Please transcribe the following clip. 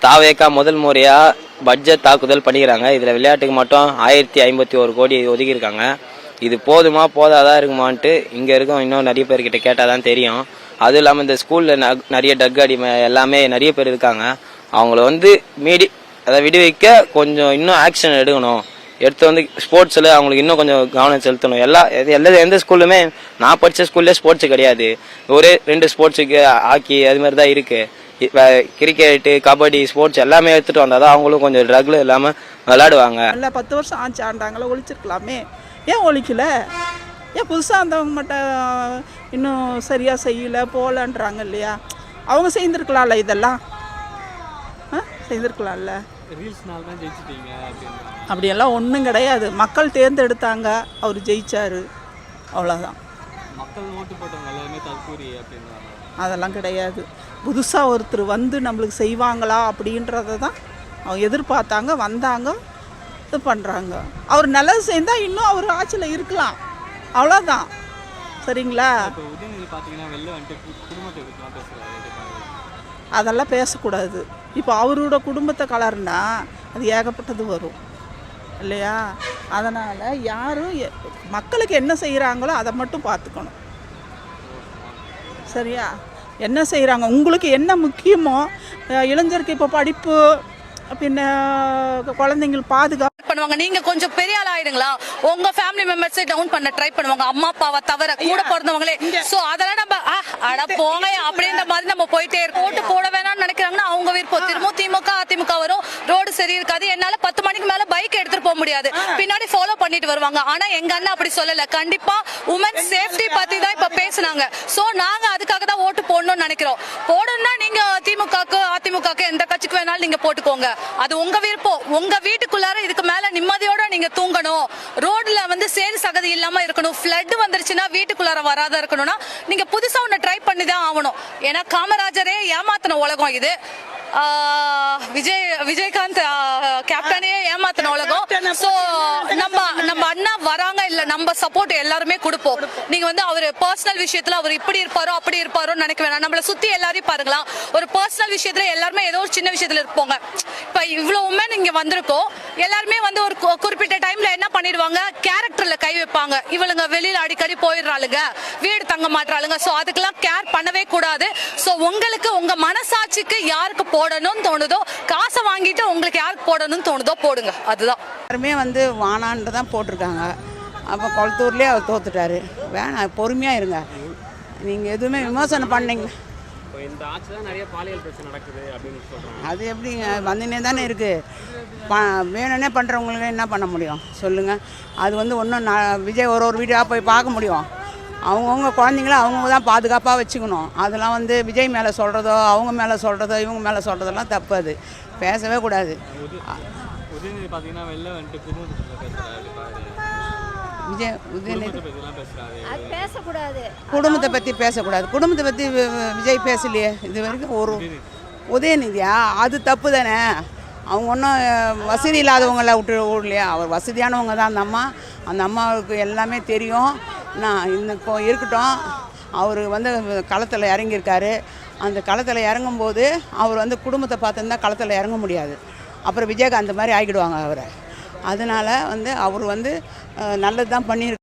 தாவேக்கா முதல் முறையாக பட்ஜெட் தாக்குதல் பண்ணிக்கிறாங்க. இதில் விளையாட்டுக்கு மட்டும் 1051 கோடி ஒதுக்கியிருக்காங்க. இது போதுமா போதாதா இருக்குமான்ட்டு இங்கே இருக்கும் இன்னும் நிறைய பேர்கிட்ட கேட்டால் தான் தெரியும். அதுவும் இல்லாமல் இந்த ஸ்கூலில் நிறைய டக் அடிமை எல்லாமே நிறைய பேர் இருக்காங்க. அவங்கள வந்து அதை விடுவிக்க கொஞ்சம் இன்னும் ஆக்ஷன் எடுக்கணும். எடுத்து ஸ்போர்ட்ஸில் அவங்களுக்கு இன்னும் கொஞ்சம் கவனம் செலுத்தணும். எந்த ஸ்கூல்லுமே நான் படித்த ஸ்கூல்லே ஸ்போர்ட்ஸு கிடையாது. ஒரே 2 ஸ்போர்ட்ஸுக்கு ஹாக்கி அது மாதிரி தான் இருக்குது. கிரிக்கெட்டு கபடி ஸ்போர்ட்ஸ் எல்லாமே எடுத்துகிட்டு வந்தால் தான் அவங்களும் கொஞ்சம் ட்ரக்ல இல்லாமல் விளையாடுவாங்க. இல்லை 10 வருஷம் ஆச்சு ஆண்டாங்களோ ஒழிச்சிருக்கலாமே, ஏன் ஒழிக்கல? ஏன் புதுசாக வந்தவங்க மட்டும் இன்னும் சரியாக செய்யலை போகலன்றாங்க இல்லையா? அவங்க செய்திருக்கலாம்ல, இதெல்லாம் செய்திருக்கலாம்ல. அப்படியெல்லாம் ஒன்றும் கிடையாது. மக்கள் தேர்ந்தெடுத்தாங்க, அவர் ஜெயிச்சார், அவ்வளோதான். மக்கள் ஓட்டு போட்டவங்க எல்லாருமே தற்கூரி அப்படின்றாங்க. அதெல்லாம் கிடையாது. புதுசாக ஒருத்தர் வந்து நம்மளுக்கு செய்வாங்களா அப்படின்றத தான் அவங்க எதிர்பார்த்தாங்க, வந்தாங்க, இது பண்ணுறாங்க. அவர் நல்லது செய்தால் இன்னும் அவர் ஆட்சியில் இருக்கலாம், அவ்வளோதான். சரிங்களா? அதெல்லாம் பேசக்கூடாது. இப்போ அவரோட குடும்பத்தை கலர்னா அது ஏகப்பட்டது வரும் இல்லையா? அதனால் யாரும் மக்களுக்கு என்ன செய்கிறாங்களோ அதை மட்டும் பார்த்துக்கணும். சரியா? என்ன செய்கிறாங்க, உங்களுக்கு என்ன முக்கியமோ, இளைஞருக்கு இப்போ படிப்பு, பின்ன குழந்தைங்களுக்கு பாதுகாப்பு பண்ணுவாங்க. நீங்க கொஞ்சம் பெரிய ஆள் ஆயிடுங்களா, உங்க ஃபேமிலி மெம்பர்ஸை டவுன் பண்ண ட்ரை பண்ணுவாங்க, அம்மா அப்பாவை தவிர கூட பிறந்தவங்களே. சோ அதெல்லாம் நம்ம அட போங்க அப்படின்ற மாதிரி நம்ம போயிட்டே இருக்கோம். ஓட்டு போட வேணாம்னு நினைக்கிறாங்கன்னா அவங்க விருப்பம். திரும்ப திமுக அதிமுக வரும், ரோடு சரி இருக்காது, என்னால 10 மணிக்கு மேல பைக் எடுத்துட்டு போக முடியாது, பின்னாடி ஃபாலோ பண்ணிட்டு வருவாங்க. ஆனா எங்க அண்ணா அப்படி சொல்லல. கண்டிப்பா உமன் சேஃப்டி பத்தி தான் இப்ப பேசுனாங்க. சோ நாங்க அதுக்காக தான் ஓட்டு போடணும்னு நினைக்கிறோம். போடணும்னா நீங்க திமுகக்கு அதிமுகக்கு எந்த கட்சிக்கு வேணாலும் நீங்க போட்டுக்கோங்க, அது உங்க விருப்பம். உங்க வீட்டுக்குள்ளார இதுக்கு மேல நிம்மதியோட நீங்க தூங்கணும், ரோட்ல சேரி சகதி இல்லாம இருக்கணும், ஃப்ளட் வந்துருச்சுன்னா வீட்டுக்குள்ளார வராத இருக்கணும்னா நீங்க புதுசா ஒண்ணு ட்ரை பண்ணி தான் ஆகணும். ஏன்னா காமராஜரே ஏமாத்தின உலகம் இது, விஜயகாந்த் கேப்டனையே ஏமாத்தின உலகம். சோ நம்ம அண்ணா வராங்க இல்ல, நம்ம சப்போர்ட் எல்லாருமே கொடுப்போம். நீங்க அவர் பர்சனல் விஷயத்துல அவர் இப்படி இருப்பாரோ அப்படி இருப்பாரோ நினைக்க வேணாம். நம்மள சுத்தி எல்லாரையும் பாருங்களா, ஒரு பர்சனல் விஷயத்துல எல்லாருமே ஏதோ ஒரு சின்ன விஷயத்துல இருப்போங்க. இப்ப இவ்வளவு உமன் இங்க வந்திருக்கோம், எல்லாருமே ஒரு குறிப்பிட்ட டைம்ல என்ன பண்ணிடுவாங்க, கேரக்டர்ல கை வைப்பாங்க. இவளுங்க வெளியில அடிக்கடி போயிடுறாளுங்க, வீடு தங்க மாட்டாளுங்க. சோ அதுக்கெல்லாம் கேர் பண்ணவே கூடாது. சோ உங்களுக்கு உங்க மனசாட்சிக்கு யாருக்கு போடணும்னு தோணுதோ, காசை வாங்கிட்டு உங்களுக்கு யாருக்கு போடணும்னு தோணுதோ போடுங்க. அதுதான். எல்லாருமே வானான்னு தான் போட்டிருக்காங்க. அப்போ கொளத்தூர்லேயே அவர் தோத்துட்டாரு. வேணாம், பொறுமையாக இருங்க. நீங்கள் எதுவுமே விமர்சனம் பண்ணீங்க. இந்த ஆட்சி தான் நிறைய பாலியல் பிரச்சனை நடக்குது அப்படின்னு சொல்கிறாங்க. அது எப்படிங்க, வந்துனே தானே இருக்குது. வேணும்னே பண்ணுறவங்களுக்கு என்ன பண்ண முடியும் சொல்லுங்கள்? அது ஒன்றும் விஜய் ஒரு வீடாக போய் பார்க்க முடியும். அவங்கவுங்க குழந்தைங்கள அவங்க தான் பாதுகாப்பாக வச்சுக்கணும். அதெல்லாம் விஜய் மேலே சொல்கிறதோ, அவங்க மேலே சொல்கிறதோ, இவங்க மேலே சொல்கிறதெல்லாம் தப்பு. அது பேசவே கூடாது. உதயநிதி பார்த்தீங்கன்னா வெளில வந்துட்டு உதயநிதி குடும்பத்தை பற்றி பேசக்கூடாது. குடும்பத்தை பற்றி விஜய் பேசலையே இது வரைக்கும். ஒரு உதயநிதியா, அது தப்பு தானே. அவங்க ஒன்றும் வசதி இல்லாதவங்கள விடலையா, அவர் வசதியானவங்க தான் அந்த அம்மா. அந்த அம்மாவுக்கு எல்லாமே தெரியும். நான் இப்போ இருக்கட்டும், அவர் களத்தில் இறங்கியிருக்காரு. அந்த களத்தில் இறங்கும்போது அவர் குடும்பத்தை பார்த்துருந்தா களத்தில் இறங்க முடியாது. அப்புறம் விஜயகாந்த் மாதிரி ஆகிடுவாங்க அவரை. அதனால் அவர் நல்லது தான் பண்ணியிருக்கு.